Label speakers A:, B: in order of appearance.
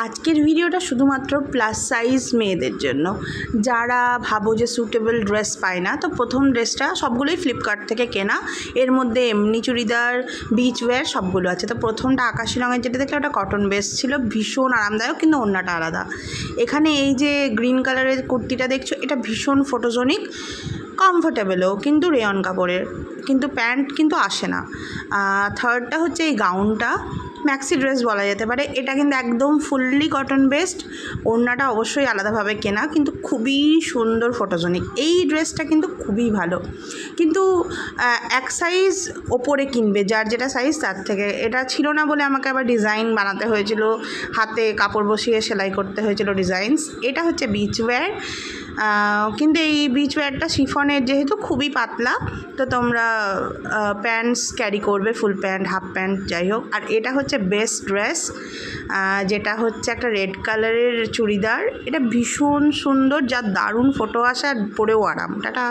A: আজকের ভিডিওটা শুধুমাত্র প্লাস সাইজ মেয়েদের জন্য, যারা ভাবো যে সুটেবল ড্রেস পায় না। তো প্রথম ড্রেসটা সবগুলোই ফ্লিপকার্ট থেকে কেনা, এর মধ্যে এমনি চুড়িদার, বিচ ওয়্যার সবগুলো আছে। তো প্রথমটা আকাশি রঙের যেটা দেখলে ওটা কটন বেস ছিল, ভীষণ আরামদায়ক, কিন্তু ওড়নাটা আলাদা। এখানে এই যে গ্রিন কালারের কুর্তিটা দেখছো, এটা ভীষণ ফটোজেনিক, কমফোর্টেবলও, কিন্তু রেয়ন কাপড়ের, কিন্তু প্যান্ট কিন্তু আসে না। থার্ডটা হচ্ছে এই গাউনটা, ম্যাক্সি ড্রেস বলা যেতে পারে। এটা কিন্তু একদম ফুললি কটন বেসড, ওড়নাটা অবশ্যই আলাদাভাবে কেনা, কিন্তু খুবই সুন্দর ফটোজেনিক। এই ড্রেসটা কিন্তু খুবই ভালো, কিন্তু এক সাইজ ওপরে কিনবে, যার যেটা সাইজ তার থেকে। এটা ছিল না বলে আমাকে আবার ডিজাইন বানাতে হয়েছিল, হাতে কাপড় বসিয়ে সেলাই করতে হয়েছিল ডিজাইনস। এটা হচ্ছে বিচ ওয়্যার, কিন্তু এই বিচ ওয়্যারটা শিফনের, যেহেতু খুবই পাতলা, তো তোমরা প্যান্টস ক্যারি করবে, ফুল প্যান্ট, হাফ প্যান্ট, যাই হোক। আর এটা হচ্ছে বেস্ট ড্রেস, যেটা হচ্ছে একটা রেড কালারের চুড়িদার। এটা ভীষণ সুন্দর, যা দারুণ ফটো আসে আর পরেও আরাম। টাটা।